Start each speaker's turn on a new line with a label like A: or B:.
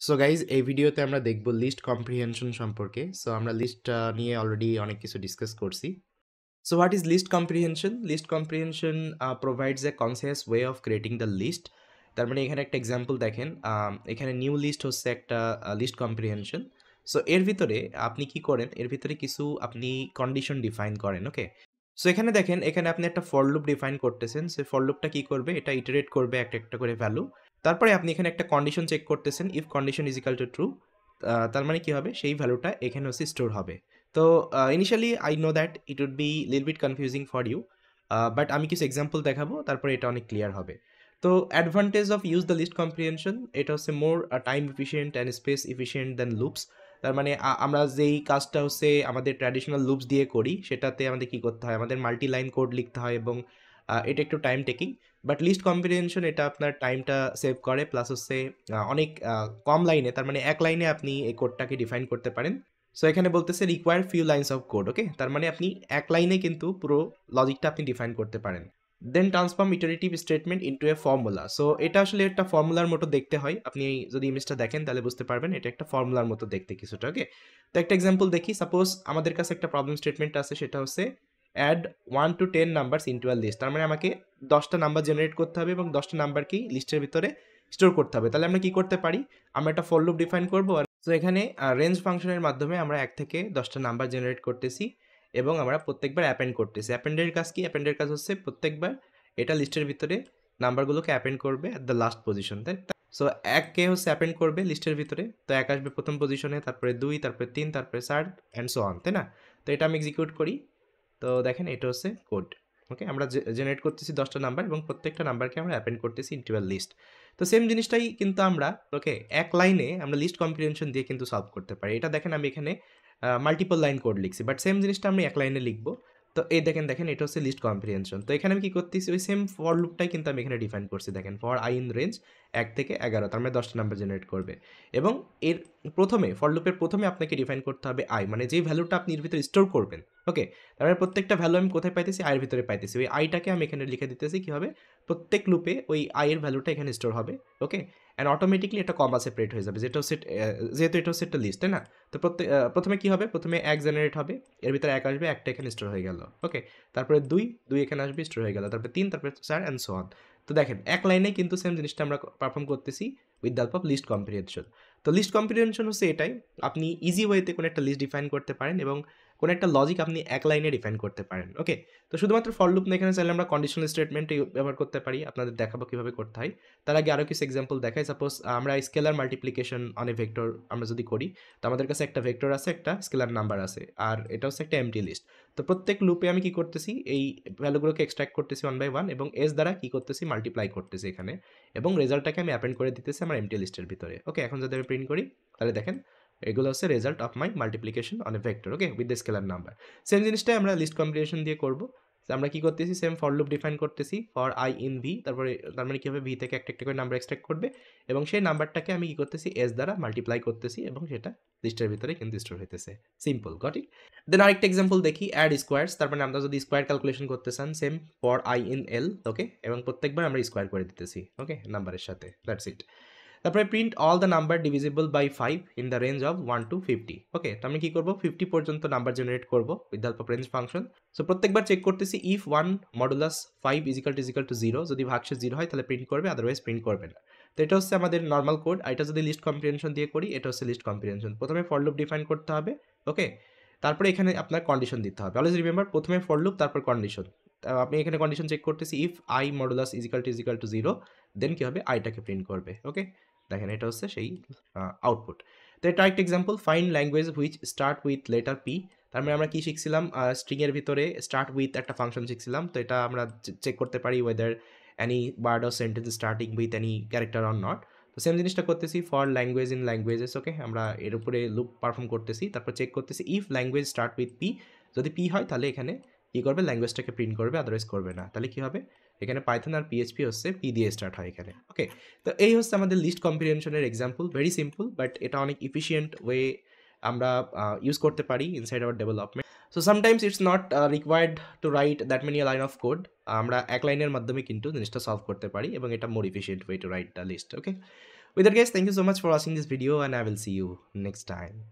A: So guys এই ভিডিওতে আমরা দেখব লিস্ট কম্প্রিহেনশন সম্পর্কে। সো আমরা লিস্ট নিয়ে অলরেডি অনেক কিছু ডিসকাস করছি। So what is list comprehension? List comprehension provides a concise way of creating the list. তার মানে এখানে একটা এক্সাম্পল দেখেন, এখানে নিউ লিস্ট হচ্ছে একটা লিস্ট কম্প্রিহেনশন। সো এর ভিতরে আপনি কি করেন, এর ভিতরে কিছু আপনি কন্ডিশন ডিফাইন করেন। ওকে, সো এখানে দেখেন, এখানে আপনি একটা ফর লুপ ডিফাইন করতেছেন। সে ফর লুপটা কি করবে, এটা ইটারেট করবে একটা একটা করে ভ্যালু। তারপরে আপনি এখানে একটা কন্ডিশন চেক করতেছেন, if condition is equal to true, তার মানে কি হবে, সেই ভ্যালুটা এখানে হচ্ছে স্টোর হবে। তো initially I know that it would be little bit confusing for you, but আমি কিছু এক্সাম্পল দেখাবো, তারপরে এটা অনেক ক্লিয়ার হবে। তো advantage of use the list comprehension, এটা হচ্ছে more time efficient and space efficient than loops. তার মানে আমরা যেই কাজটা হচ্ছে আমাদের ট্র্যাডিশনাল লুপস দিয়ে করি, সেটাতে আমাদের কি করতে হয়, আমাদের মাল্টি লাইন কোড লিখতে হয় এবং এটা একটু time taking. But list comprehension এটা আপনার টাইমটা সেভ করে, প্লাস হচ্ছে অনেক কম লাইনে, তার মানে এক লাইনে আপনি এই কোডটাকে ডিফাইন করতে পারেন। সো এখানে বলতেছে require few lines of code. Okay, তার মানে আপনি এক লাইনে কিন্তু পুরো লজিকটা আপনি ডিফাইন করতে পারেন। দেন ট্রান্সফর্ম ইটারেটিভ স্টেটমেন্ট ইন্টু এ ফর্মুলা। সো এটা আসলে একটা ফর্মুলার মতো দেখতে হয়, আপনি যদি ইমেজটা দেখেন তাহলে বুঝতে পারবেন এটা একটা ফর্মুলার মতো দেখতে কিছুটা। ওকে, তো একটা এক্সাম্পল দেখি। সাপোজ আমাদের কাছে একটা প্রবলেম স্টেটমেন্ট আছে, সেটা হচ্ছে add 1 to 10 numbers into a list. তার মানে আমাকে 10টা নাম্বার জেনারেট করতে হবে এবং 10টা নাম্বারকেই লিস্টের ভিতরে স্টোর করতে হবে। তাহলে আমরা কি করতে পারি, আমরা একটা ফর লুপ ডিফাইন করবো। সো এখানে রেঞ্জ ফাংশনের মাধ্যমে আমরা 1 থেকে 10টা নাম্বার জেনারেট করতেছি এবং আমরা প্রত্যেকবার অ্যাপেন্ড করতেছি। অ্যাপেন্ডের কাজ কি, অ্যাপেন্ডের কাজ হচ্ছে প্রত্যেকবার এটা লিস্টের ভিতরে নাম্বারগুলোকে অ্যাপেন্ড করবে অ্যাট দ্য লাস্ট পজিশন, তাই। সো 1 কে হচ্ছে অ্যাপেন্ড করবে লিস্টের ভিতরে, তো 1 আসবে প্রথম পজিশনে, তারপরে 2, তারপরে 3, তারপরে 4 অ্যান্ড সো অন, তাই না? তো এটা আমি এক্সিকিউট করি। তো দেখেন এটা হচ্ছে কোড। ওকে, আমরা জেনারেট করতেছি 10টা নাম্বার এবং প্রত্যেকটা নাম্বারকে আমরা অ্যাপেন্ড করতেছি ইনটু আ লিস্ট। তো সেম জিনিসটাই কিন্তু আমরা, ওকে, এক লাইনে আমরা লিস্ট কম্প্রিহেনশন দিয়ে কিন্তু সলভ করতে পারি। এটা দেখেন আমি এখানে মাল্টিপল লাইন কোড লিখছি, বাট সেম জিনিসটা আমি এক লাইনে লিখবো। তো এই দেখেন দেখেন এটা হচ্ছে লিস্ট কম্প্রিহেনশন। তো এখানে আমি কি করতেছি, ওই সেম ফর লুপটাই কিন্তু আমি এখানে ডিফাইন করছি। দেখেন, ফর আই ইন রেঞ্জ 1 থেকে 11, তার মানে 10টা নাম্বার জেনারেট করবে। এবং এর প্রথমে, ফর লুপের প্রথমে আপনাকে ডিফাইন করতে হবে আই, মানে যে ভ্যালুটা আপনি এর ভিতরে স্টোর করবেন। ওকে, তার মানে প্রত্যেকটা ভ্যালু আমি কোথায় পাইতেছি, আয়ের ভিতরে পাইতেছি। ওই আইটাকে আমি এখানে লিখে দিতেছি, কি হবে, প্রত্যেক লুপে ওই আয়ের ভ্যালুটা এখানে স্টোর হবে। ওকে, অ্যান্ড অটোমেটিকলি এটা কমা সেপারেট হয়ে যাবে, যেটা হচ্ছে যেহেতু এটা হচ্ছে একটা লিস্ট, তাই না? তো প্রথমে কি হবে, প্রথমে 1 জেনারেট হবে, এর ভিতরে 1 আসবে, একটা এখানে স্টোর হয়ে গেল। ওকে, তারপরে 2 এখানে আসবে, স্টোর হয়ে গেল, তারপরে 3, তারপরে 4 অ্যান্ড সো অন। তো দেখেন এক লাইনে কিন্তু সেম জিনিসটা আমরা পারফর্ম করতেছি with the help of list comprehension. তো লিস্ট কম্প্রিহেনশন হচ্ছে এটাই, আপনি ইজি ওয়েতে কোনো একটা লিস্ট ডিফাইন করতে পারেন এবং কোনো একটা লজিক আপনি এক লাইনে ডিফাইন করতে পারেন। ওকে, তো শুধুমাত্র ফর লুপ না, এখানে চাইলে আমরা কন্ডিশনাল স্টেটমেন্ট ব্যবহার করতে পারি। আপনাদের দেখাবো কিভাবে করতে হয়। তার আগে আরও কিছু এক্সাম্পল দেখাই। সাপোজ আমরা scalar multiplication on a vector আমরা যদি করি, তো আমাদের কাছে একটা ভেক্টর আছে, একটা স্কেলার নাম্বার আছে, আর এটা হচ্ছে একটা এমটি লিস্ট। তো প্রত্যেক লুপে আমি কি করতেছি, এই ভ্যালুগুলোকে এক্সট্রাক্ট করতেছি 1 বাই 1 এবং এস দ্বারা কি করতেছি, মাল্টিপ্লাই করতেছি এখানে, এবং রেজাল্টটাকে আমি অ্যাপেন্ড করে দিতেছি আমার এমটি লিস্টের ভিতরে। ওকে, এখন যদি আমি প্রিন্ট করি, তাহলে দেখেন এগুলো হচ্ছে result of my multiplication on a vector. Okay, with the scalar number. Same জিনিসটাই আমরা লিস্ট কম্বিনেশন দিয়ে করব। আমরা কি করতেছি, সেম ফর লুপ ডিফাইন করতেছি, ফর আই ইন ভি, তারপরে তার মানে কি হবে, ভি থেকে একটা একটা করে নাম্বার এক্সট্রাক্ট করবে এবং সেই নাম্বারটাকে আমি কি করতেছি, এস দ্বারা মাল্টিপ্লাই করতেছি এবং সেটা লিস্টের ভিতরে কিন্তু স্টোর হইতেছে। Simple, got it? দেন আরেকটা এক্সাম্পল দেখি, অ্যাড স্কোয়ারস। তার মানে আমরা যদি স্কোয়ার ক্যালকুলেশন করতে চান, same for I in L. Okay, এবং প্রত্যেকবার আমরা স্কোয়ার করে দিতেছি, ওকে, নাম্বারের সাথে। That's it. তারপরে print all the number divisible by 5 in the range of 1 to 50। Okay, তো আমি কি করবো, 50 পর্যন্ত নাম্বার জেনারেট করবো with the help of range function. So প্রত্যেকবার চেক করতেছি, ইফ 1 মডুলাস 5 ইজিক্যাল টু 0, যদি ভাগশেষ 0 হয় তাহলে প্রিন্ট করবে, আদারওয়াইজ প্রিন্ট করবে না। তো এটা হচ্ছে আমাদের নর্মাল কোড। আর এটা যদি লিস্ট কম্প্রিহেনশন দিয়ে করি, এটা হচ্ছে লিস্ট কম্প্রিহেনশন। প্রথমে ফর লুপ ডিফাইন করতে হবে। ওকে, তারপরে এখানে আপনার কন্ডিশন দিতে হবে। অলওয়েজ রিমেম্বার, প্রথমে ফর লুপ, তারপর কন্ডিশন। আপনি এখানে কন্ডিশন চেক করতেছি, if I modulus equal to 0, then কি হবে, আইটাকে প্রিন্ট করবে। ওকে, দেখেন এটা হচ্ছে সেই আউটপুট। তো এটা একটা example, find language which start with letter P. তার মানে আমরা কি শিখছিলাম, স্ট্রিংয়ের ভিতরে স্টার্ট উইথ একটা ফাংশন শিখছিলাম। তো এটা আমরা চেক করতে পারি whether any word or sentence starting with any character or not. তো সেম জিনিসটা করতেছি for language in languages. Okay, আমরা এর উপরে লুপ পারফর্ম করতেছি, তারপর চেক করতেছি if language start with P. যদি পি হয় তাহলে এখানে কী করবে, ল্যাঙ্গুয়েজটাকে প্রিন্ট করবে, আদারওয়াইজ করবে না। তাহলে কী হবে, এখানে পাইথন আর পিএইচপি হচ্ছে পি দিয়ে স্টার্ট হয় এখানে। ওকে, তো এই হচ্ছে আমাদের লিস্ট কম্প্রিহেনশনের এক্সাম্পল। ভেরি সিম্পল, বাট এটা অনেক ইফিসিয়েন্ট ওয়ে আমরা ইউজ করতে পারি inside our development. So sometimes it's not required to write that many line of code. আমরা এক লাইনের মাধ্যমে কিন্তু জিনিসটা সলভ করতে পারি এবং এটা more efficient way to write the list. Okay, With that, guys, thank you so much for watching this video, and I will see you next time.